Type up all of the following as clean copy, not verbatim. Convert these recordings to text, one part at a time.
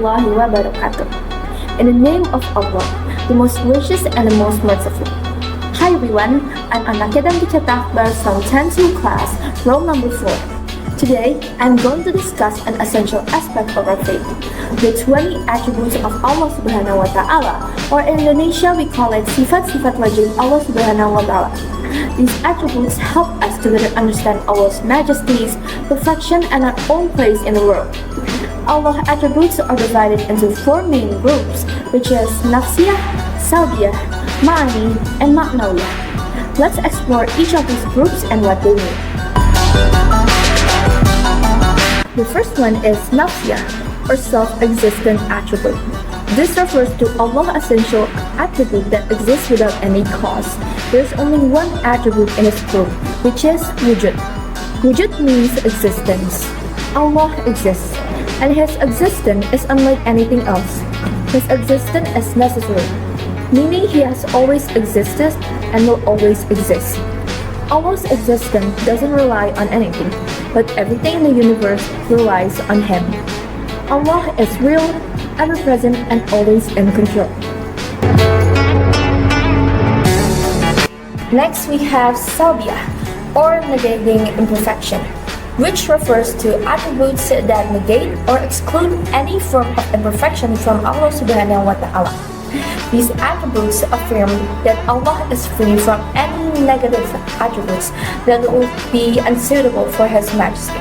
warahmatullahi wabarakatuh. In the name of Allah, the most gracious and the most merciful. Hi everyone, I'm Naia dan dicetak from 10 to class, roll number 4. Today, I'm going to discuss an essential aspect of our faith, the 20 attributes of Allah Subhanahu wa Ta'ala, or in Indonesia we call it sifat-sifat wajib Allah Subhanahu wa Ta'ala. These attributes help us to better understand Allah's majesties, perfection, and our own place in the world. Allah's attributes are divided into 4 main groups, which is nafsiyah, salbiyah, ma'ani, and ma'nawiyah. Let's explore each of these groups and what they mean. The first one is nafsiyah, or self-existent attribute. This refers to Allah's essential attribute that exists without any cause. There is only one attribute in this group, which is wujud. Wujud means existence. Allah exists, and His existence is unlike anything else. His existence is necessary, meaning He has always existed and will always exist. Allah's existence doesn't rely on anything, but everything in the universe relies on Him. Allah is real, ever-present, and always in control. Next, we have salbiyah, or negating imperfection, which refers to attributes that negate or exclude any form of imperfection from Allah Subhanahu wa Ta'ala. These attributes affirm that Allah is free from any negative attributes that would be unsuitable for His majesty.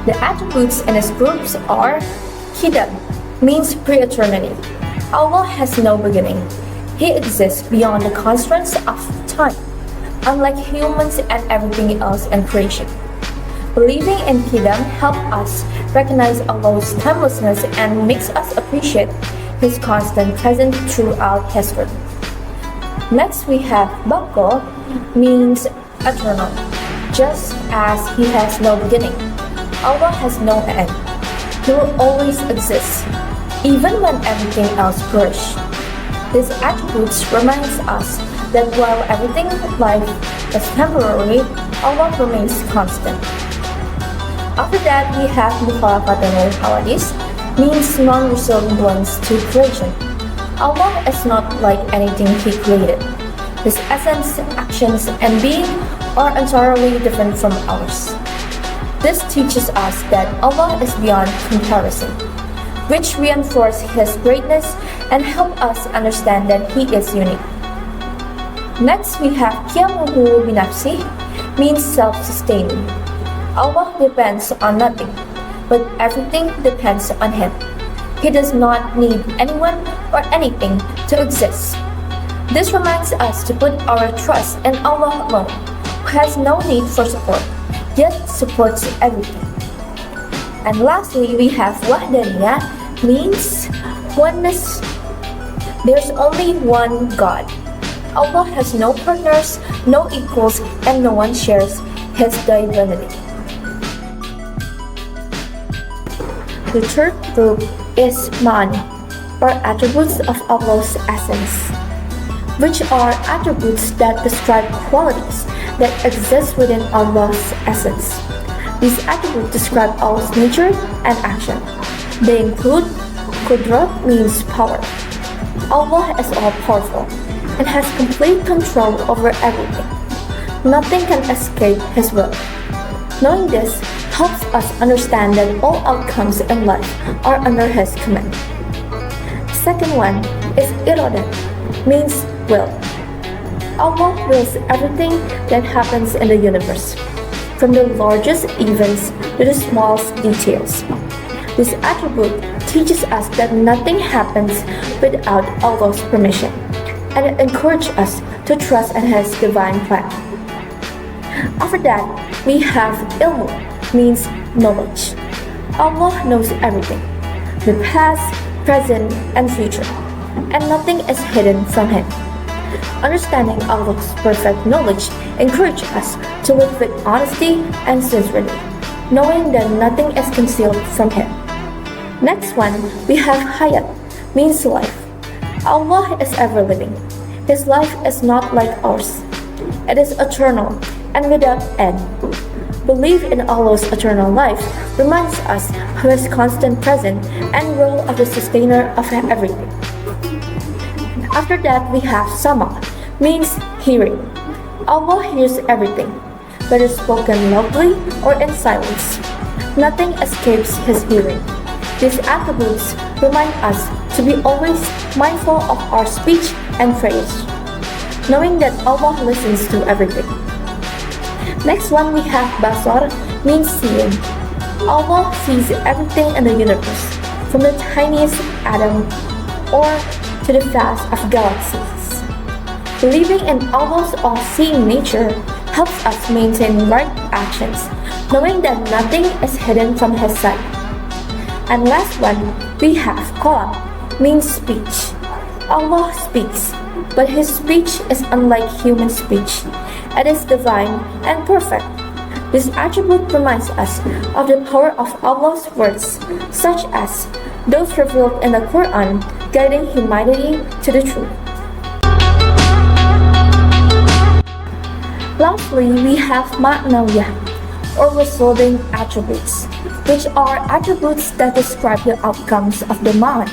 The attributes in these groups are qidam, means pre-eternity. Allah has no beginning. He exists beyond the constraints of time, unlike humans and everything else in creation. Believing in qidam helps us recognize Allah's timelessness and makes us appreciate His constant presence throughout history. Next we have baqa, means eternal. Just as He has no beginning, Allah has no end. He will always exist, even when everything else perishes. These attributes reminds us that while everything in life is temporary, Allah remains constant. After that, we have mukhalafatul hawadis, means non-resemblance to creation. Allah is not like anything He created. His essence, actions, and being are entirely different from ours. This teaches us that Allah is beyond comparison, which reinforces His greatness and help us understand that He is unique. Next, we have qiyamuhu binafsih, means self-sustaining. Allah depends on nothing, but everything depends on Him. He does not need anyone or anything to exist. This reminds us to put our trust in Allah alone, who has no need for support, yet supports everything. And lastly, we have wahdaniyah, means oneness. There's only one God. Allah has no partners, no equals, and no one shares His divinity. The third group is ma'ani, or attributes of Allah's essence, which are attributes that describe qualities that exist within Allah's essence. These attributes describe Allah's nature and action. They include qudrat, means power. Allah is all-powerful and has complete control over everything. Nothing can escape His will. Knowing this helps us understand that all outcomes in life are under His command. Second one is iradat, means will. Allah wills everything that happens in the universe, from the largest events to the smallest details. This attribute teaches us that nothing happens without Allah's permission, and it encourages us to trust in His divine plan. After that, we have ilmu, means knowledge. Allah knows everything, the past, present, and future, and nothing is hidden from Him. Understanding Allah's perfect knowledge encourages us to live with honesty and sincerity, knowing that nothing is concealed from Him. Next one, we have hayat, means life. Allah is ever living. His life is not like ours. It is eternal and without end. Belief in Allah's eternal life reminds us of His constant presence and role of the sustainer of everything. After that, we have Sama, means hearing. Allah hears everything, whether spoken loudly or in silence. Nothing escapes His hearing. These attributes remind us to be always mindful of our speech and phrase, knowing that Allah listens to everything. Next one we have Basar, means seeing. Allah sees everything in the universe, from the tiniest atom or to the vast of galaxies. Believing in Allah's all-seeing nature helps us maintain right actions, knowing that nothing is hidden from His sight. And last one, we have Kalam, means speech. Allah speaks, but His speech is unlike human speech. It is divine and perfect. This attribute reminds us of the power of Allah's words, such as those revealed in the Quran, guiding humanity to the truth. Lastly, we have Ma'nawiyah, or resulting attributes, which are attributes that describe the outcomes of the mind.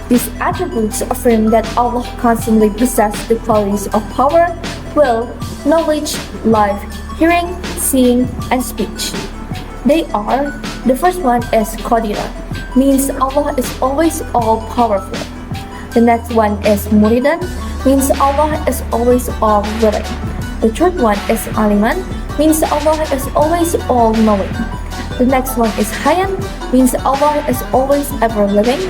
These attributes affirm that Allah constantly possesses the qualities of power, will, knowledge, life, hearing, seeing, and speech. They are, the first one is Qadira, means Allah is always all-powerful. The next one is Muridan, means Allah is always all-willing. The third one is Aliman, means Allah is always all-knowing. The next one is Hayyan, means Allah is always ever-living.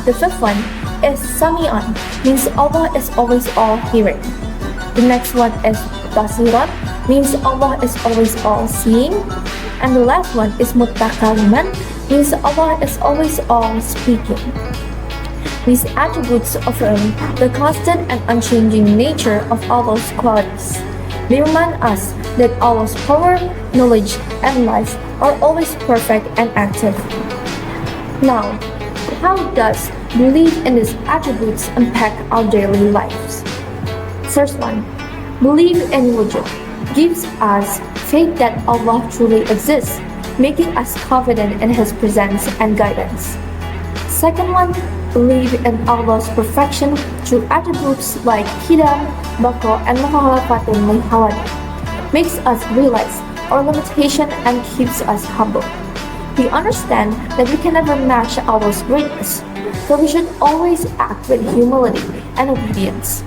The fifth one is Sami'an, means Allah is always all-hearing. The next one is Basiran, means Allah is always all-seeing. And the last one is Mutakaliman, means Allah is always all-speaking. These attributes affirm the constant and unchanging nature of Allah's qualities. They remind us that Allah's power, knowledge, and life are always perfect and active. Now, how does belief in these attributes impact our daily lives? First one, belief in wujud gives us faith that Allah truly exists, making us confident in His presence and guidance. Second one, believe in Allah's perfection through attributes like Qidam, Baqa, and Mukhalafatun min Hawadi, makes us realize our limitation and keeps us humble. We understand that we can never match Allah's greatness, so we should always act with humility and obedience.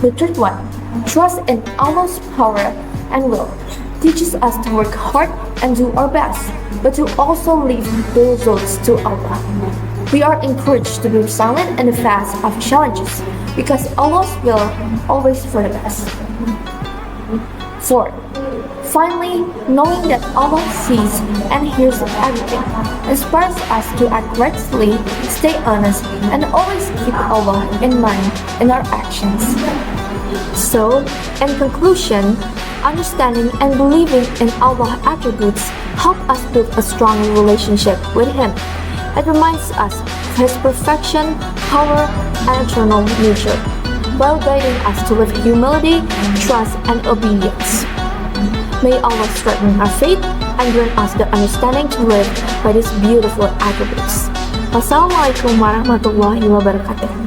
The third one, trust in Allah's power and will, teaches us to work hard and do our best, but to also leave the results to Allah. We are encouraged to be silent in the face of challenges, because Allah's will always for the best. Fourth, finally, knowing that Allah sees and hears everything inspires us to act rightly, stay honest, and always keep Allah in mind in our actions. So, in conclusion, understanding and believing in Allah's attributes help us build a strong relationship with Him. It reminds us of His perfection, power, and eternal nature, while guiding us to live humility, trust, and obedience. May Allah strengthen our faith and grant us the understanding to live by these beautiful attributes. Wassalamualaikum warahmatullahi wabarakatuh.